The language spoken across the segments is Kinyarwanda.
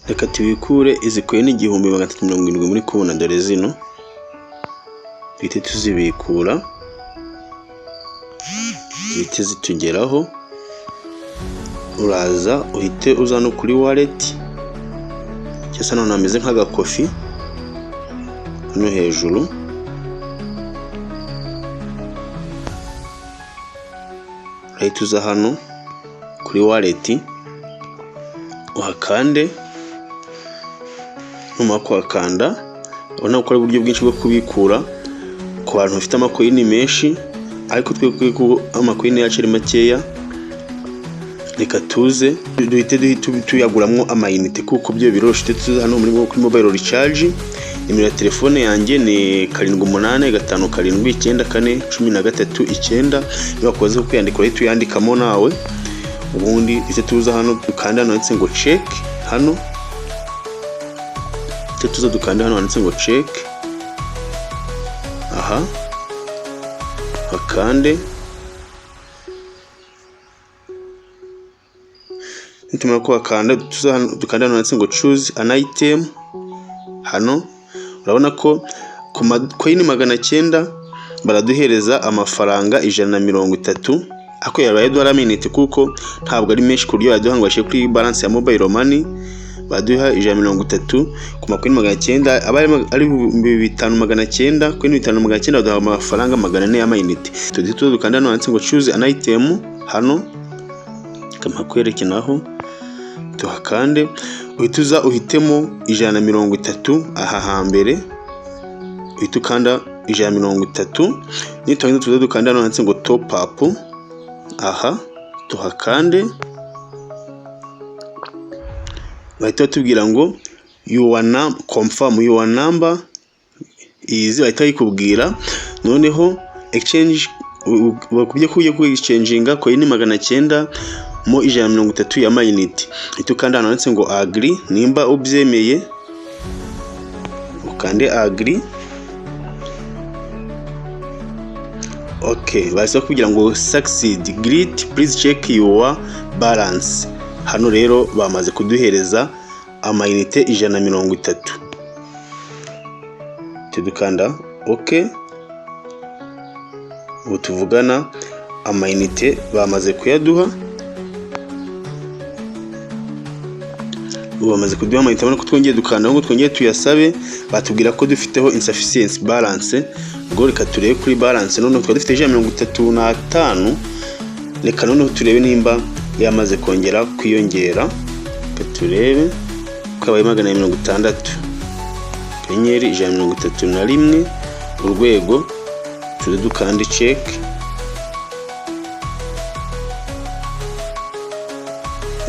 Reka tubikure izi coin 1370 muri kubona dore zino. Bite tuzibikura. Bite zitugeraho. Uraza uhite uza no kuri wallet. Cyasa none ameze nk'agakofi. Hano hejuru. Right uza hano kuri wallet. Uhakande. Numa kwakanda. Ubona ko ari uburyo bwinshi bwo kubikura ku bantu bafite amakoini menshi, ariko twekwe ko amakoini yacu ari makeya. Reka tuze duhite tuyaguramwo amayinite kuko byo biroshe. Tuze hano muri mobile recharge. Nimero ya telefone yanjye ni 78579413 niba kwaze kwiyandikira tuyandikamo nawe. Ubundi ise tuza hano dukanda hano ndetse ngo check hano. Tuza dukanda hano ndetse ngo check. Aha. Hakande. Nitumara ko akanda tuza hano dukanda hano ndetse ngo choose an item. Hano urabona ko ku coin 900 baraduhereza amafaranga 130. Ako yaraye dola minute kuko ntabwo ari menshi kuryo yaduhangwashe kuri balance ya mobile money. Baduha 130 ku makoini 900 abari ari 5900 coin 5900 baduha amafaranga 400 y'amayinite. Tuzi dukanda hano handitse ngo choose an item. Hano kama kwerekanaho tuhakande uhituza uhitemo 130 aha hambere. Uhitukanda 130 nitwangiza tuza dukanda hano handitse ngo top up. Aha tuhakande. Bahita tubwira ngo you wanna confirm your number is bahita yikubwira. Noneho exchange bakubye kujya ku exchanginga coin 900 mo 130 ya mayinite. Itukanda hano ndetse ngo agree nimba ubyemeye. Ukande agree. Okay, basa kugira ngo succeed great please check your balance. Hano rero bamaze kuduhereza amayinite 130. Tudukanda okay. Ubu tuvugana amayinite bamaze kuyaduha. Bamaze kuduha amayinite abona ko twongeye dukanda ngo twongeye tuyasabe. Batubwira ko dufiteho insufficient balance. Ngo reka turebe kuri balance none twari dufite 135. Reka none turebe nimba yamaze kongera kwiyongera. Turebe kwabaye 160. Kenyeri 131 urwego. Tuze dukanda check.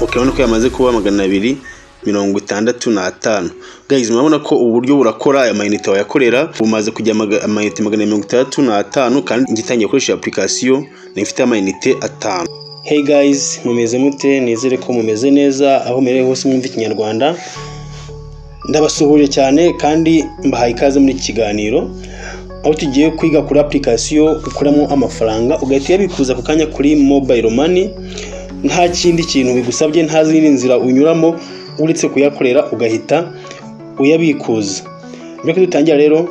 Ukabona ko yamaze kuba 265. Guys, murabona ko uburyo burakora aya mayinite wayakorera bumaze kujya amayinite 265 kandi ngitangiye gukoresha application nifite amayinite 5. Hey guys, mumeze mute? Nizere ko mumeze neza aho mere hose mwumva ikinyarwanda. Ndabasuhuje cyane kandi mbahaye ikaze muri kiganiro aho tugiye kwiga kuri application ukuramo amafaranga ugahita uyabikuza ku kanya kuri mobile money. Nta kindi kintu bigusabye, nta zindi nzira unyuramo uretse kuyakorera ugahita uyabikuza. Mbere dutangira rero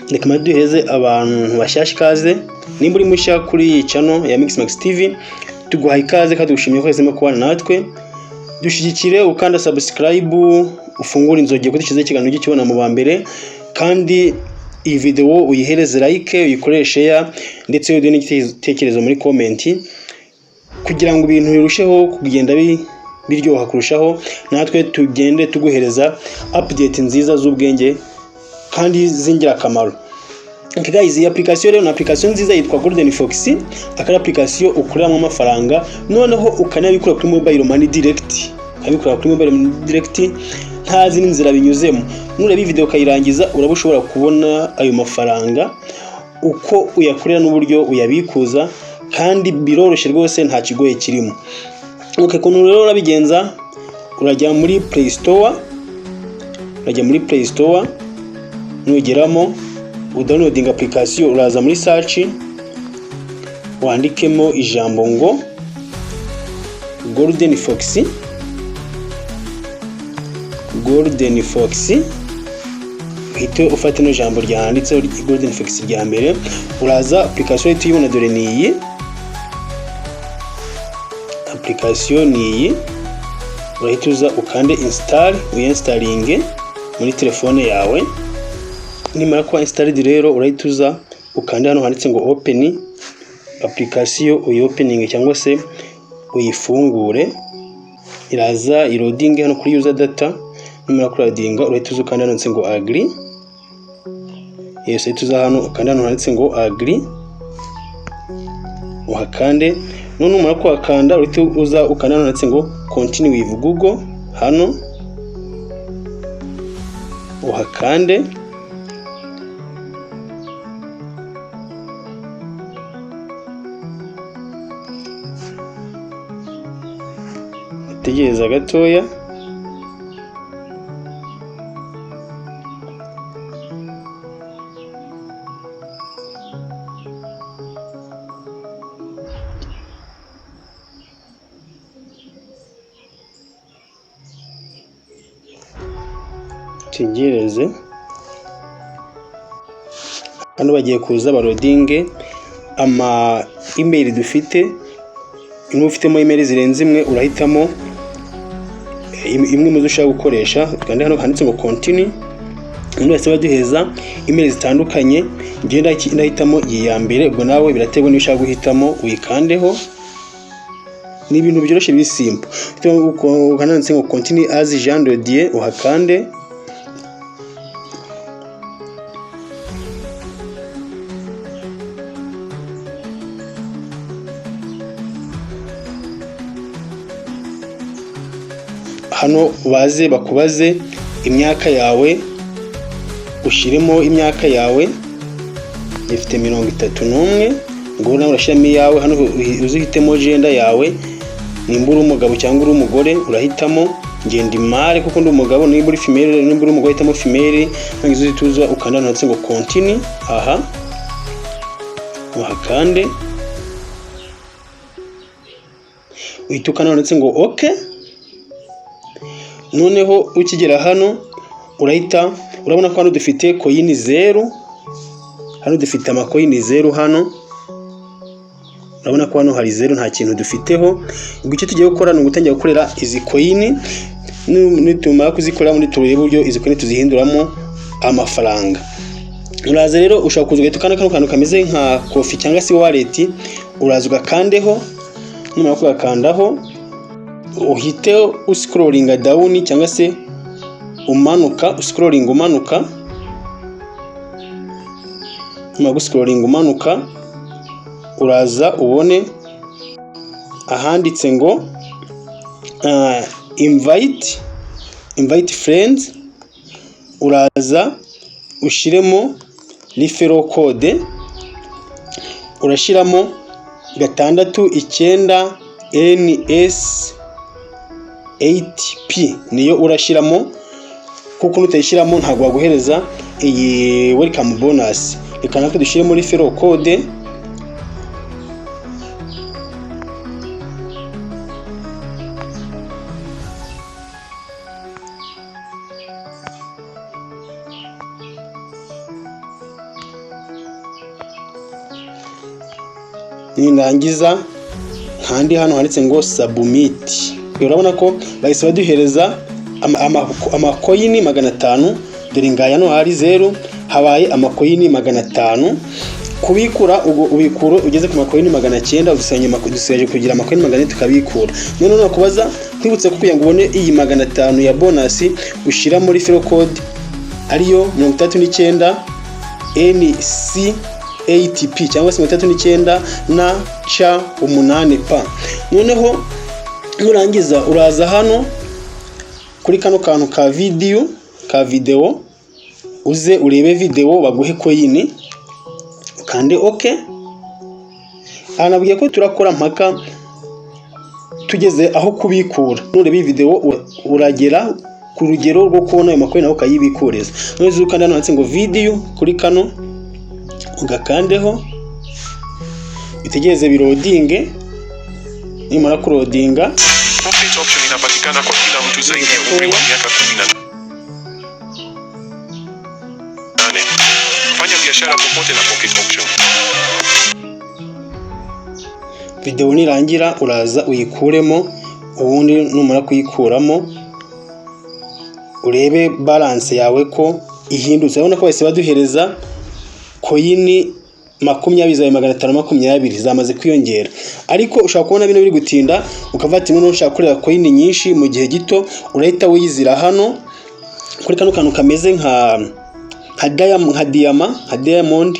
reka duheze abantu bashyashya ikaze. Nimba uri mushya kuri channel ya Mixmax TV tuguhaye ikaze kandi dushimiye ko yazemo kubana natwe. Dushyigikire ukanda subscribe, ufungura inzogera ko dushyize ikiganiro gikibona mu bambere, kandi iyi video uyihereze like, uyikoreshe ya ndetse uduhe n'igitekerezo muri comment kugira ngo ibintu birusheho kugenda biryoha kurushaho, natwe tugende tuguhereza update nziza z'ubwenge kandi zingira akamaro. Okay guys, iyi application rero ni application nziza yitwa Golden Fox. Akari application ukuramo amafaranga noneho ukanabikora kuri mobile money direct. Abikora kuri mobile money direct nta zindi nzira binyuzemo. Nureba iyi video kayirangiza urabushobora kubona ayo mafaranga uko uyakorera n'uburyo uyabikuza kandi biroroshye rwose nta kigoye kirimo. Okay, kuntu rero urabigenza urajya muri Play Store. Nugeramo udownloading application uraza muri search wandikemo ijambo ngo Golden Fox. Golden Fox, uhite ufata no jambo ryanditseho Golden Fox rya mbere, uraza application tuyibona dore ni iyi application, ni iyi urahita uza ukande install, uyinstallinge muri telefone yawe. Nimara kuba installed rero urahita uza ukande hano handitse ngo open application, uyopening cyangwa se uyifungure, iraza iloading hano kuri user data. Nimara kuradinga urahita uza ukanda hano handitse ngo agree, yes uhita uza hano ukanda hano handitse ngo agree, uhakande. None umara kuhakanda urahita uza ukanda hano handitse ngo continue with Google, hano uhakande. Tegereza gatoya, tegereze. Hano bagiye kuza barodinge ama email dufite. Niba ufitemo email zirenze imwe urahitamo imwe mu zo ushaka gukoresha, kandi hano handitse ngo continue. Umuntu wese baduheza email zitandukanye, ngenda ndahitamo iyi ya mbere, ubwo nawe birategwa niba ushaka guhitamo uyikandeho. Ni ibintu byoroshye biri simple. Handitse ngo continue as Jean de Dieu, uhakande. Hano baze bakubaze imyaka yawe, ushiremo imyaka yawe, ifite 31, ngo nawe urashiramo yawe. Hano uzihitemo gender yawe, nimba uri umugabo cyangwa uri umugore urahitamo ngenda imare kuko ndi umugabo, nimba uri female, nimba uri umugore hitamo female. Ntangizo uzituza ukanda hano handitse ngo continue, aha uhakande, uhita ukanda hano handitse ngo okay. Noneho ukigera hano urahita urabona ko hano dufite coin 0, hano dufite ama coin 0, hano urabona ko hano hari 0 nta kintu dufiteho. Ubwo icyo tugiye gukora ni ugutangira gukorera izi coin, nitumara kuzikorera muri turebe uburyo izi coin tuzihinduramo amafaranga. Uraza rero ushaka kuza ugahita ukanda kano kantu kameze nka coffee cyangwa se wallet, uraza ugakandeho. Nimara kugakandaho uhite uscrollinga down cyangwa se umanuka, uscrolling umanuka. Nyuma guscrolling umanuka uraza ubone ahanditse ngo invite friends, uraza ushiremo referral code, urashiramo 69 NS 8P niyo urashiramo, kuko nutayishiramo ntago waguhereza iyi welcome bonus. Reka natwe dushiremo referral code, nindangiza kandi hano handitse ngo submit. Urabona ko bahise baduhereza amakoyini 500, dore ngaya no hari 0, habaye amakoyini 500. Kubikura ubikuro ugeze ku makoyini 900, dusenye kugira amakoyini 400 tukabikura. None no kubaza kwibutse ko kugira ngo ubone iyi 500 ya bonus ushira muri referral code ariyo 39 NC 8P cyangwa se 39 na cha 8P. Noneho nurangiza uraza hano kuri kano kantu ka video uze urebe video baguhe coin, kandi okay. Anabwiye ko turakora mpaka tugeze aho kubikura. Nurebe video uragera ku rugero rwo kubona ayo makoin naho kayibikureza. None ukanda hano handitse ngo video, kuri kano ugakandeho, itegereze birodinge. Nimara kurodinga Profit option inapatikana kwa kila mtu zaidi ya umri wa miaka 18. télécharge la popote na pocket option. Video nirangira uraza uyikuremo, ubundi numara kuyikuramo urebe balance yawe ko ihindutse. Urabona ko bahise baduhereza coin 20,520 zamaze kwiyongera, ariko ushaka kubona bino biri gutinda ukava ati none ushaka kureba coin nyinshi mu gihe gito, urahita wizira hano kuri kano kantu kameze nka diamond,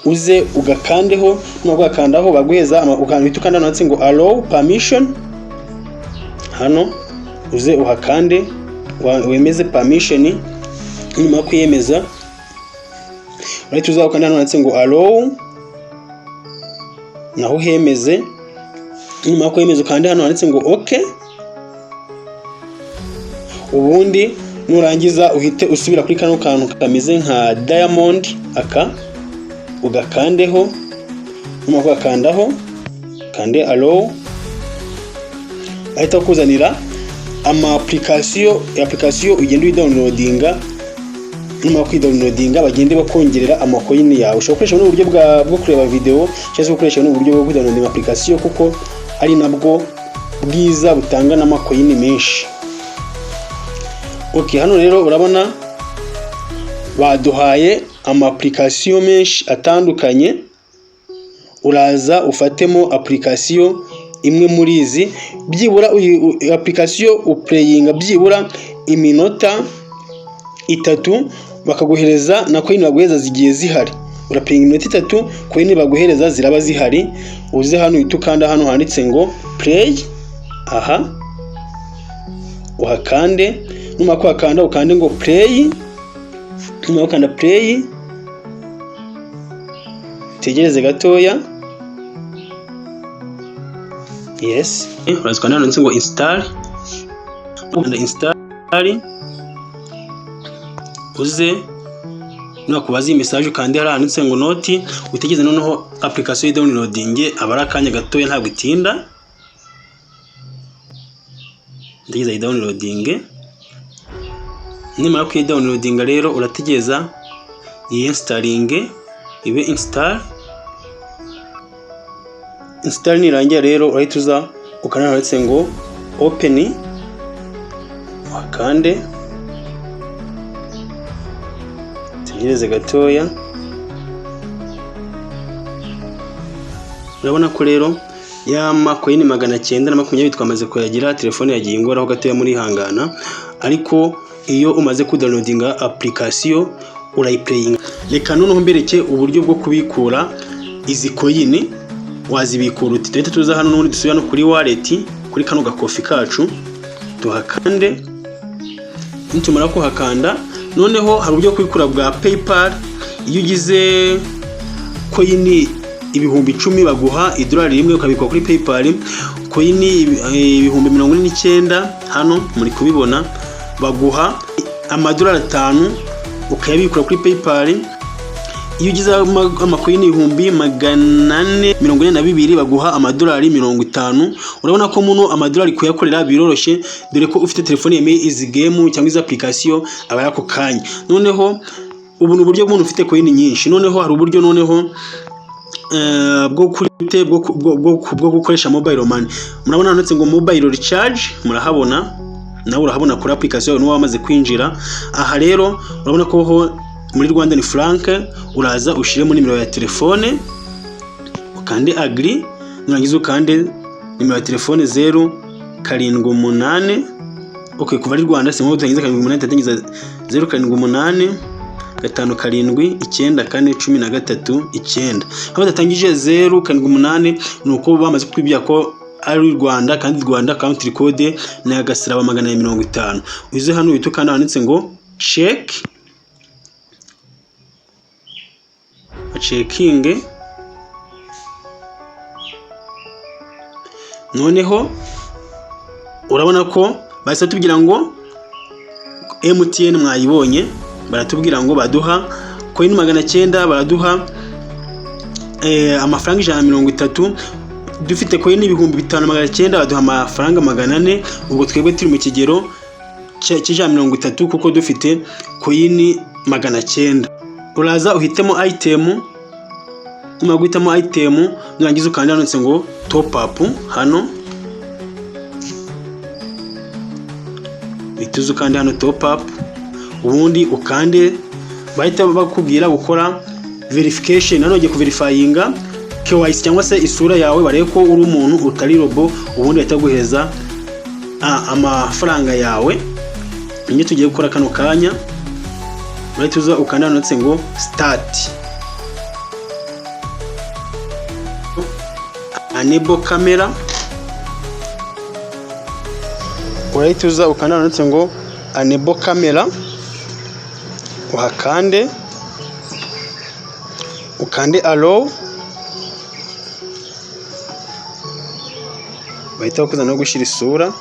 uze ugakandeho, nugakandaho baguheza ukandika ukanda natse ngo allow permission. Hano uze uhakande wemeze permission, nyuma kwiyemeza urahita uzakanda hano natse ngo allow, naho hemeze, nyuma kwiyemeza ukande hano natse ngo okay. Ubundi nurangiza uhite usubira kuri kano kantu kameze nka diamond aka ugakandeho, nyuma ugakandaho kande allow, ahita kuzanira application ugenda uyidownloadinga. Nyuma kwidownloadinga bagende bakongerera amacoin yawe. Ushobora gukoresha n'uburyo bwo kureba video cyangwa gukoresha n'uburyo bwo kudownloadinga application kuko ari nabwo bwiza butanga n'amacoin menshi. Okay, hano rero urabona baduhaye application menshi atandukanye. Uraza ufatemo application imwe muri izi, byibura application uplayinga byibura iminota 3 bakaguhereza na coin baguhereza zigiye zihari. Uraplayinga iminota 3 coin baguhereza ziraba zihari. Uze hano itukanda hano handitse ngo play, aha uhakande, nyuma kwakanda ukande ngo play, nyuma ukanda play, tegereze gatoya. Yes, urazikanda hano handitse ngo install, ukanda install, uze nakubaza iyi message kandi haranditse ngo noti, utegeze noneho application downloading abara akanya gatoya ntabwo itinda. Ndageza downloading, nimara ku downloading rero urategeza iyi installing ibe install nirangira rero urahita uza ukana handitse ngo open, wakande tegereze gatoya. Urabona ko rero ya macoin 920 twamaze kuyagira, telefone yagiye ingoraho gatoya muri hangana, ariko iyo umaze kudownloadinga application urayiplayinga. Reka noneho mbereke uburyo bwo kubikura izi coin. Wazibikura uti tuhita tuza hano n'ubundi dusubira no kuri wallet, kuri kano gakofi kacu tuhakande. Nitumara kuhakanda noneho hari uburyo kubikura bwa PayPal. Iyo ugize coin 10,000 baguha $1 ukabikwa kuri PayPal. Coin 49,000 hano muri kubibona baguha $5 ukayabikura kuri PayPal. Iyo ugize amacoin 442 baguha $50. Urabona ko muno $50 kuyakorera biroroshye, dore ko ufite telefone yemeye izi game cyangwa izi application aba yako kanya. Noneho ubu n'uburyo bw'umuntu ufite coin nyinshi. Noneho hari uburyo noneho bwo gukoresha mobile money. Murabona handitse ngo mobile recharge, murahabona nawe urahabona kuri application n'uwo wamaze kwinjira. Aha rero urabona ko ho muri Rwanda ni franc, uraza ushiremo nimero ya telefone ukande agree, nurangiza ukande nimero ya telefone 078. Okay, kuva ari Rwanda simo utangiza 78 tatangiza 078 579 aho datangije 078 nuko bamaze kwibya ko ari Rwanda, kandi Rwanda country code na gasiraba 150. Uze hano witukana handitse ngo check checking. Noneho urabona ko bahise tubwira ngo MTN mwayibonye, baratubwira ngo baduha coin 900, baraduha amafaranga 130. Dufite coin 5,900 baduha amafaranga 400. Ubwo twebwe turi mu kigero cy'ijana 30 kuko dufite coin 900. uraza uhitemo item, nyuma guhitamo item nurangiza ukanda handitse ngo top up hano, bituze ukanda hano top up, ubundi ukande bahita bakubwira gukora verification, hano ugiye kuverifyinga KYC cyangwa se isura yawe barebe ko uri umuntu utari robo, ubundi bahita guheza amafaranga yawe. Ninyo tugiye gukora kano kanya, bahita ukanda hano handitse ngo start, enable camera, urahita ukanda handitse ngo enable camera, uhakande, ukande allow, bahita bakuza no gushyira isura.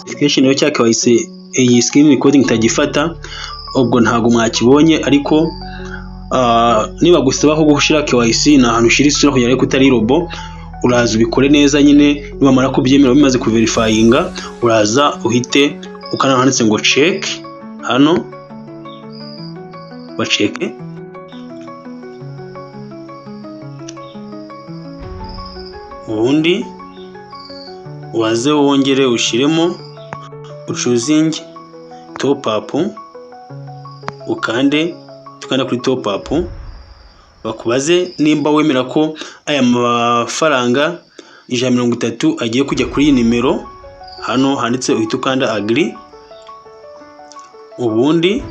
Verification yo cyaka wahise iyi screen recording itagifata, ubwo ntago mwakibonye, ariko niba gusaba ko gushyira KYC na ahantu ushira isura kugira ngo utari robo, uraza ubikore neza nyine. Nibamara kubyemera bimaze kuverifyinga, uraza uhite ukana handitse ngo check hano, bacheke, ubundi waze wongere ushiremo choosing top up, ukanda kuri top up, bakubaze nimba wemera ko aya mafaranga 130 agiye kujya kuri iyi nimero, hano handitse uhita ukanda agree, ubundi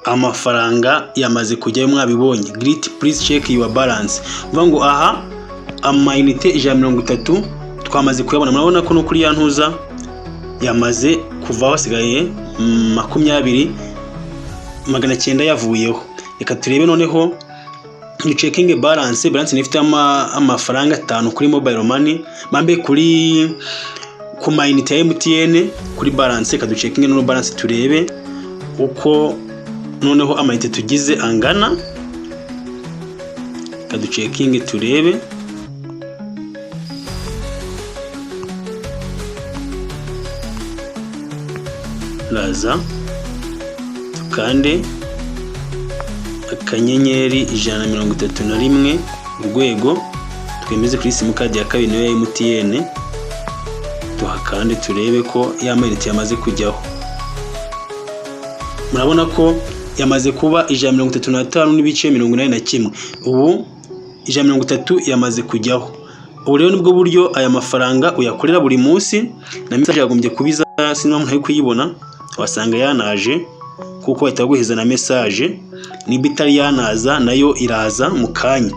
amafaranga yamaze kujyayo mwabibonye. Great, please check your balance. Ngo aha amayinite 130 twamaze kuyabona, murabona ko no kuri ya ntuza yamaze kuva hasigaye 20,900 yavuyeho. Reka turebe noneho ni checking balance nifite amafaranga 5 kuri mobile money, mambe kuri ku mayinite ya MTN kuri balance. Reka duchecking no balance turebe uko noneho amayinite tugize angana, reka duchecking turebe. Laza tukande akanyenyeri 131 urwego, twemeze kuri simukadi ya kabiri ya MTN, tuhakande turebe ko ya mayinite yamaze kujyaho. Murabona ko yamaze kuba 135 n'ibice 81, ubu 130 yamaze kujyaho. Ubu rero nibwo buryo aya mafaranga uyakorera buri munsi, na message yagombye kubiza sinwa muntu kuyibona, wasanga yanaje kuko bahita guheza na message, niba itari yanaza nayo iraza mu kanya.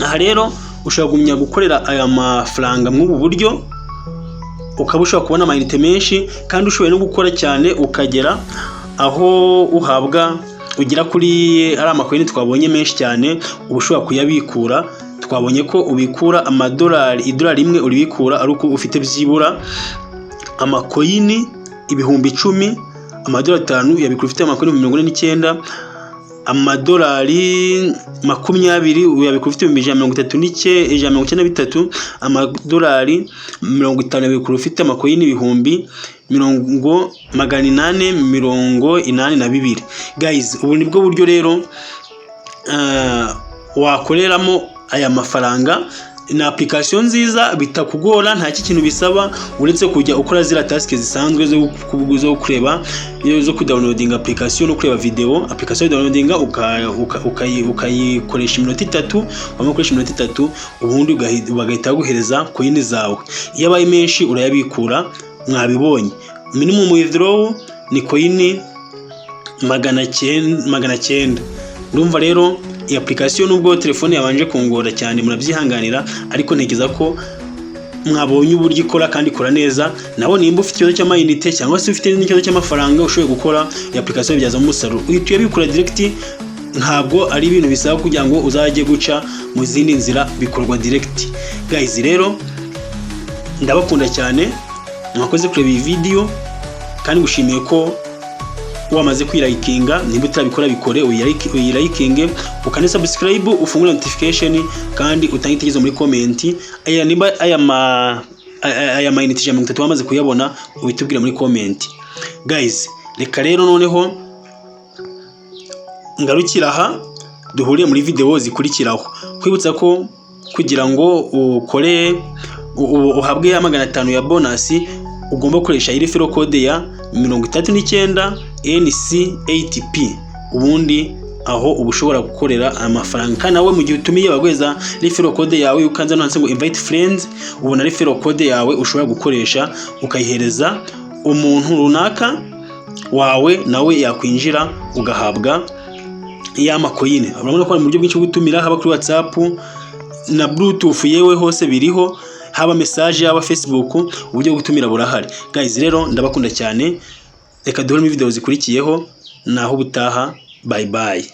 Aha rero ushobora gumya gukorera aya mafaranga mu buryo, ukaba ushobora kubona amayinite menshi, kandi ushoboye no gukora cyane ukagera aho uhabwa ugira kuri ari amakoini twabonye menshi cyane, ubushobora kuyabikura. Twabonye ko ubikura amadolari, idolari rimwe uribikura ari uko ufite byibura amakoini 10,000, amadolari 5 uyabikura ufite amakoini 49, amadolari 20 uyabikura ufite 133, amadolari 50 uyabikura ufite amakoini 882. Guys, ubu nibwo buryo rero wakoreramo aya mafaranga. Na application nziza bitakugora, nta kintu bisaba uretse kujya ukora zira task zisanzwe zo kureba, zo kudownloading application no kureba video. Application downloading ukayikoresha iminota 3, wamukoresha iminota 3, ubundi ugahita guhereza coin zawe. Iyo abaye menshi urayabikura, mwabibonye. Minimum withdraw ni coin 900. Ndumva rero iyi application nubwo telefone yabanje kungora cyane murabyihanganira, ariko ntegeza ko mwabonye uburyo ikora kandi ikora neza. Nabo nimba ufite ikibazo cy'amayinite cyangwa se ufite n'ikibazo cy'amafaranga ushoboye gukora iyi application byaza mu musaruro, uhita uyabikura direct. Ntabwo ari ibintu bisaba kugira ngo uzajye guca mu zindi nzira, bikorwa direct. Guys, rero ndabakunda cyane, mwakoze kureba iyi video, kandi gushimiye ko wamaze kwirayikinga. Nimba utarabikora bikore, uyirayikinge, ukane subscribe, ufungure notification, kandi utange itegezo muri comment. Nimba aya mayinite 130 wamaze kuyabona, ubitubwira muri comment. Guys, reka rero noneho ngarukira aha duhuriye muri video zikurikiraho. Kwibutsa ko kugira ngo ukore uhabwe ya 500 ya bonus ugomba gukoresha iyi referral code ya 39 NC8P. Ubundi aho ubushobora gukorera amafaranga. Kandi nawe mu gihe utumiye bagweza referral code yawe ukanza nanditse ngo invite friends, ubona referral code yawe ushobora gukoresha ukayihereza umuntu runaka wawe, nawe yakwinjira ugahabwa ya makoyine. Urabona ko ari mu buryo bwinshi gutumira, haba kuri WhatsApp na Bluetooth, yewe hose biriho, haba message, haba Facebook, uburyo bwo gutumira burahari. Guys, rero ndabakunda cyane, reka duhure mu video zikurikiyeho, naho butaha. Bye bye.